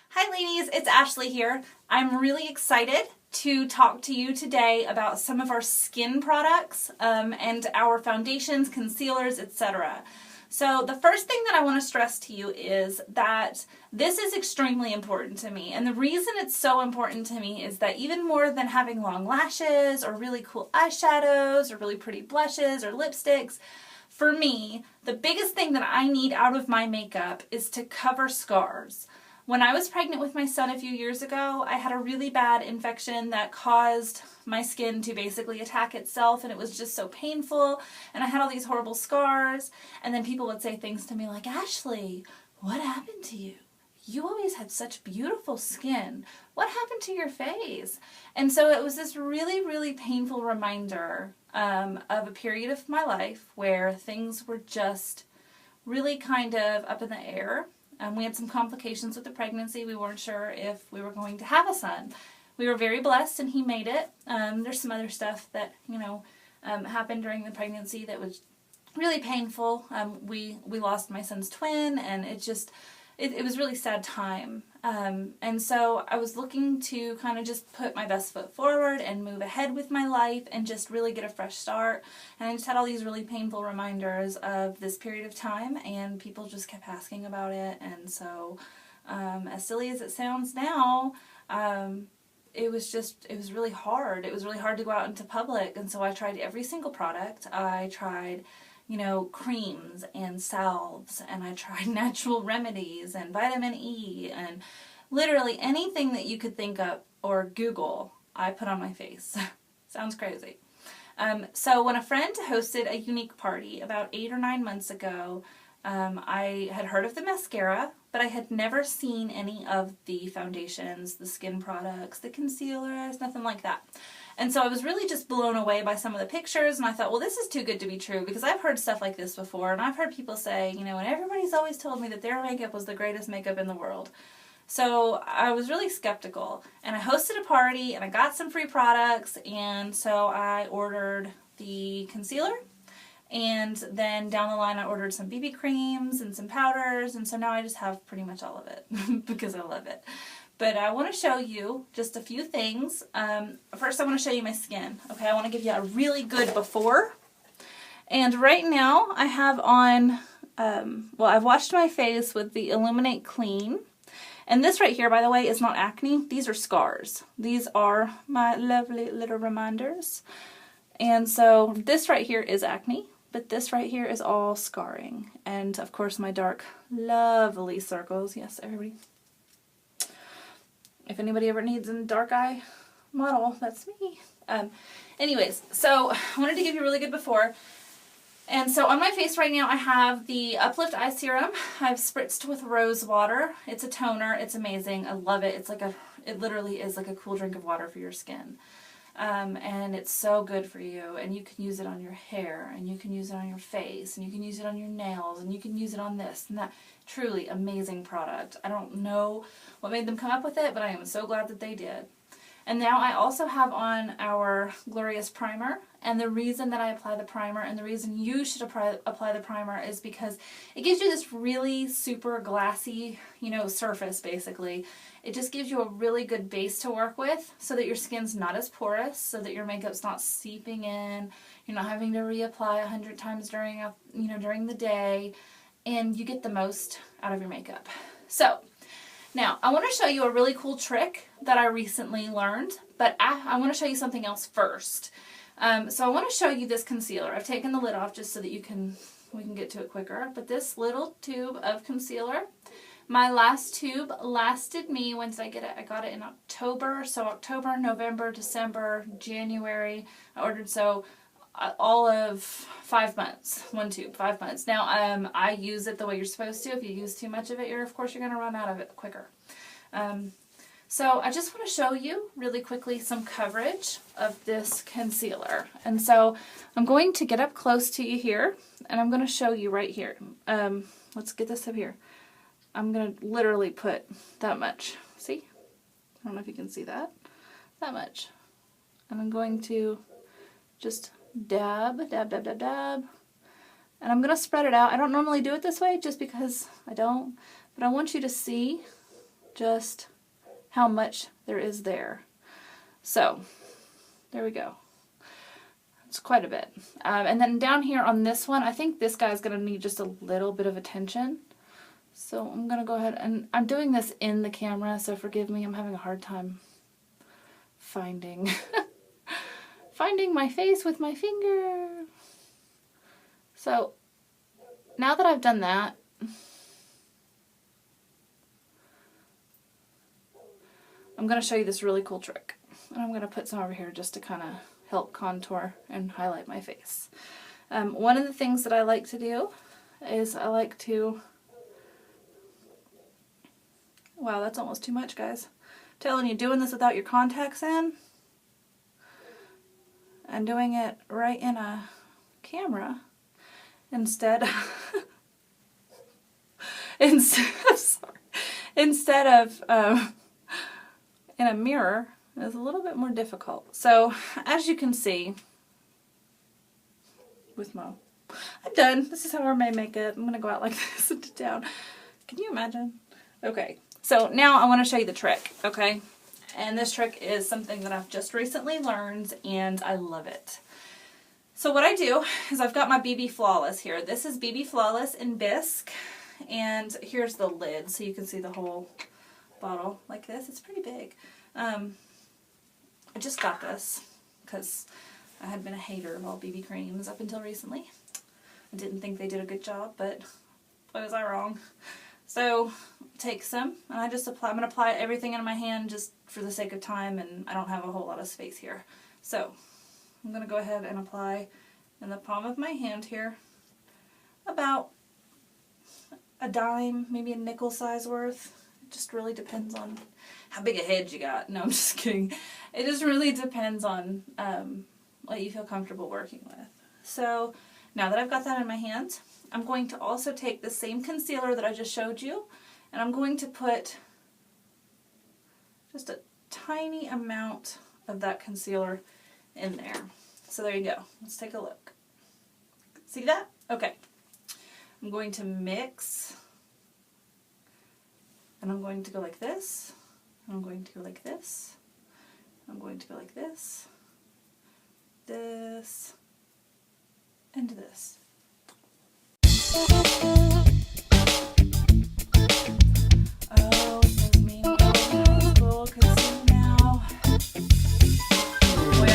Hi ladies, it's Ashley here. I'm really excited to talk to you today about some of our skin products and our foundations, concealers, etc. So the first thing that I want to stress to you is that this is extremely important to me. And the reason it's so important to me is that even more than having long lashes or really cool eyeshadows or really pretty blushes or lipsticks, for me, the biggest thing that I need out of my makeup is to cover scars. When I was pregnant with my son a few years ago, I had a really bad infection that caused my skin to basically attack itself, and it was just so painful, and I had all these horrible scars, and then people would say things to me like, Ashley, what happened to you? You always had such beautiful skin. What happened to your face? And so it was this really, really painful reminder of a period of my life where things were just really kind of up in the air. We had some complications with the pregnancy. We weren't sure if we were going to have a son. We were very blessed and he made it. There's some other stuff that, happened during the pregnancy that was really painful. We lost my son's twin, and it was a really sad time. And so I was looking to kind of just put my best foot forward and move ahead with my life and just really get a fresh start. And I just had all these really painful reminders of this period of time, and people just kept asking about it. And so, as silly as it sounds now, it was really hard. It was really hard to go out into public. And so I tried every single product. I tried creams and salves, and I tried natural remedies and vitamin E and literally anything that you could think of or Google, I put on my face. Sounds crazy. So when a friend hosted a unique party about 8 or 9 months ago, I had heard of the mascara, but I had never seen any of the foundations, the skin products, the concealers, nothing like that. And so I was really just blown away by some of the pictures, and I thought, well, this is too good to be true, because I've heard stuff like this before, and I've heard people say, and everybody's always told me that their makeup was the greatest makeup in the world. So I was really skeptical, and I hosted a party, and I got some free products, and so I ordered the concealer, and then down the line I ordered some BB creams and some powders, and so now I just have pretty much all of it, because I love it. But I want to show you just a few things. First, I want to show you my skin. Okay, I want to give you a really good before. And right now, I have on, I've washed my face with the Illuminate Clean. And this right here, by the way, is not acne. These are scars. These are my lovely little reminders. And so this right here is acne, but this right here is all scarring. And of course, my dark, lovely circles. Yes, everybody. If anybody ever needs a dark eye model, that's me. Anyways, so I wanted to give you a really good before. And so on my face right now, I have the Uplift Eye Serum. I've spritzed with rose water. It's a toner. It's amazing. I love it. It literally is like a cool drink of water for your skin. And it's so good for you, and you can use it on your hair, and you can use it on your face, and you can use it on your nails, and you can use it on this and that. Truly amazing product. I don't know what made them come up with it, but I am so glad that they did. And now I also have on our Glorious Primer, and the reason that I apply the primer and the reason you should apply the primer is because it gives you this really super glassy, surface basically. It just gives you a really good base to work with so that your skin's not as porous, so that your makeup's not seeping in, you're not having to reapply 100 times during the day, and you get the most out of your makeup. So, now, I want to show you a really cool trick that I recently learned, but I want to show you something else first. So I want to show you this concealer. I've taken the lid off just so that we can get to it quicker. But this little tube of concealer, my last tube lasted me, when did I get it? I got it in October. So October, November, December, January. I ordered all of 5 months. 1 tube, 5 months. Now, I use it the way you're supposed to. If you use too much of it, of course you're going to run out of it quicker. So I just want to show you really quickly some coverage of this concealer. And so I'm going to get up close to you here, and I'm going to show you right here. Let's get this up here. I'm going to literally put that much. See? I don't know if you can see that. That much. And I'm going to just dab, dab, dab, dab, dab. And I'm going to spread it out. I don't normally do it this way just because I don't, but I want you to see just how much there is there. So, there we go. It's quite a bit. And then down here on this one, I think this guy's going to need just a little bit of attention. So I'm going to go ahead, and I'm doing this in the camera, so forgive me, I'm having a hard time finding my face with my finger. So now that I've done that, I'm going to show you this really cool trick. And I'm going to put some over here just to kind of help contour and highlight my face. One of the things that I like to do is I like to... Wow, that's almost too much, guys. I'm telling you, doing this without your contacts in and doing it right in a camera instead instead of in a mirror is a little bit more difficult. So as you can see with Mo, I'm done. This is how I make it. I'm gonna go out like this and sit down. Can you imagine? Okay, so now I want to show you the trick, okay? And this trick is something that I've just recently learned and I love it. So what I do is I've got my BB Flawless here. This is BB Flawless in Bisque, and here's the lid so you can see the whole bottle like this. It's pretty big. I just got this because I had been a hater of all BB creams up until recently. I didn't think they did a good job, but boy was I wrong. So take some, and I'm going to apply everything in my hand just for the sake of time, and I don't have a whole lot of space here. So I'm going to go ahead and apply in the palm of my hand here about a dime, maybe a nickel size worth. It just really depends on how big a head you got. No, I'm just kidding. It just really depends on what you feel comfortable working with. So now that I've got that in my hands, I'm going to also take the same concealer that I just showed you, and I'm going to put just a tiny amount of that concealer in there. So there you go. Let's take a look. See that? Okay. I'm going to mix, and I'm going to go like this, and I'm going to go like this, I'm going to go like this, this, and this. Oh, those mean high school could see now. Boy, I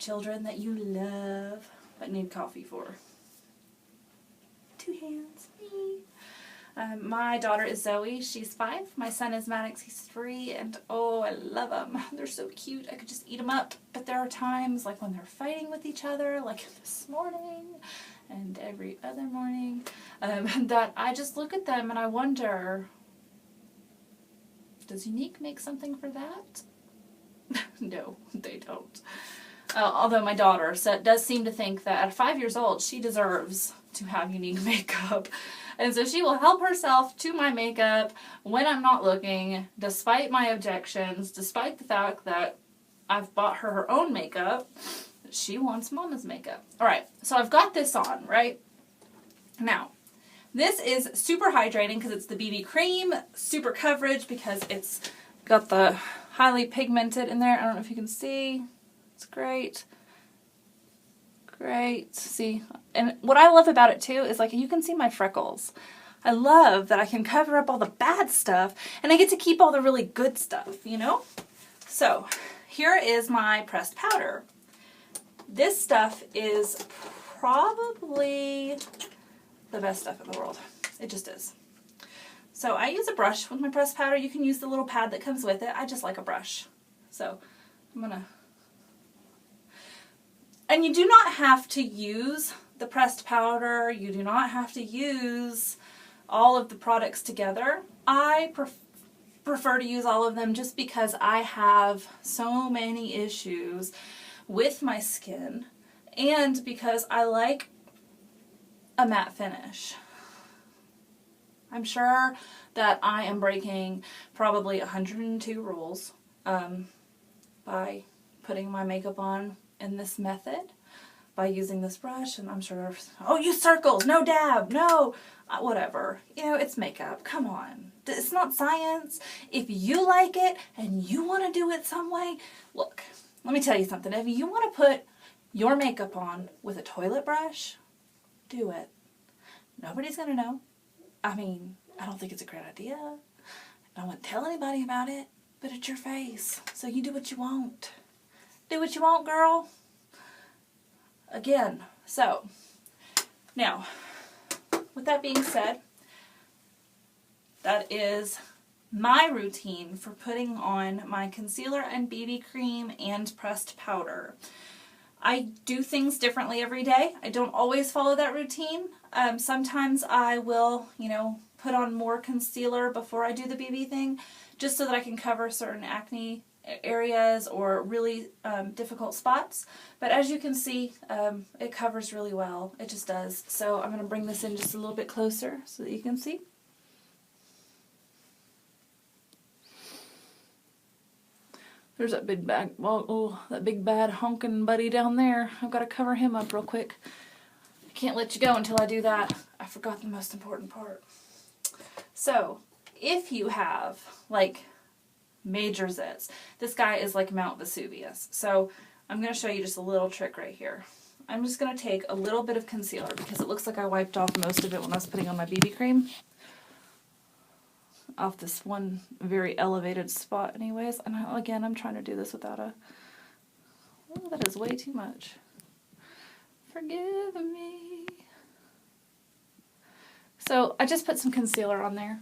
children that you love but need coffee for? Two hands. Me. My daughter is Zoe. She's 5. My son is Maddox. He's 3. And oh, I love them. They're so cute. I could just eat them up. But there are times like when they're fighting with each other, like this morning and every other morning, that I just look at them and I wonder, does Unique make something for that? No, they don't. Although my daughter does seem to think that at 5 years old, she deserves to have Unique makeup. And so she will help herself to my makeup when I'm not looking, despite my objections, despite the fact that I've bought her own makeup. She wants mama's makeup. All right, so I've got this on, right? Now, this is super hydrating because it's the BB cream, super coverage because it's got the highly pigmented in there. I don't know if you can see. It's great. Great. See, and what I love about it too is like you can see my freckles. I love that I can cover up all the bad stuff and I get to keep all the really good stuff, you know? So here is my pressed powder. This stuff is probably the best stuff in the world. It just is. So I use a brush with my pressed powder. You can use the little pad that comes with it. I just like a brush. So I'm gonna, and you do not have to use the pressed powder. You do not have to use all of the products together. I prefer to use all of them just because I have so many issues with my skin and because I like a matte finish. I'm sure that I am breaking probably 102 rules by putting my makeup on in this method, by using this brush, and I'm sure, oh, use circles, no dab, no, whatever. You know, it's makeup. Come on. It's not science. If you like it and you want to do it some way, look, let me tell you something. If you want to put your makeup on with a toilet brush, do it. Nobody's going to know. I mean, I don't think it's a great idea. I don't want to tell anybody about it, but it's your face. So you do what you want. Do what you want, girl. Again, so now, with that being said, that is my routine for putting on my concealer and BB cream and pressed powder. I do things differently every day. I don't always follow that routine. Sometimes I will, you know, put on more concealer before I do the BB thing, just so that I can cover certain acne areas or really difficult spots. But as you can see, it covers really well. It just does. So I'm going to bring this in just a little bit closer so that you can see. There's that big bag. Well, oh, that big bad honking buddy down there. I've got to cover him up real quick. I can't let you go until I do that. I forgot the most important part. So, if you have, like, major zits, this guy is like Mount Vesuvius. So, I'm going to show you just a little trick right here. I'm just going to take a little bit of concealer because it looks like I wiped off most of it when I was putting on my BB cream. Off this one very elevated spot anyways. And again, I'm trying to do this without a... Oh, that is way too much. Forgive me. So I just put some concealer on there.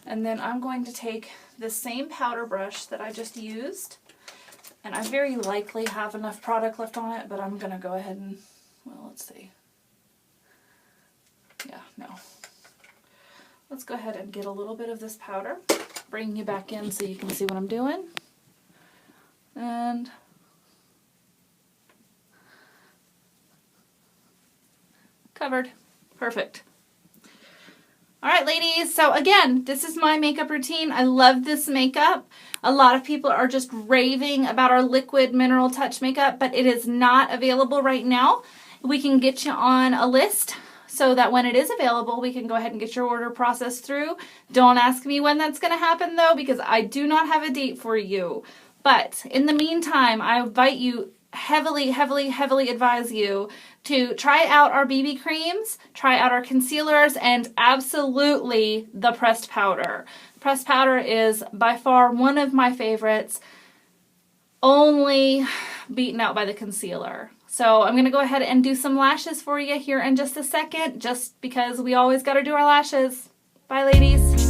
And then I'm going to take the same powder brush that I just used. And I very likely have enough product left on it, but I'm going to go ahead and... Well, let's see. Yeah, no. Let's go ahead and get a little bit of this powder. Bring you back in so you can see what I'm doing. And covered. Perfect. Alright ladies, so again, this is my makeup routine. I love this makeup. A lot of people are just raving about our liquid mineral touch makeup, but it is not available right now. We can get you on a list so that when it is available, we can go ahead and get your order processed through. Don't ask me when that's going to happen though, because I do not have a date for you. But in the meantime, I invite you, heavily advise you to try out our BB creams, try out our concealers, and absolutely the pressed powder. Pressed powder is by far one of my favorites, only beaten out by the concealer. So I'm going to go ahead and do some lashes for you here in just a second, just because we always got to do our lashes. Bye, ladies.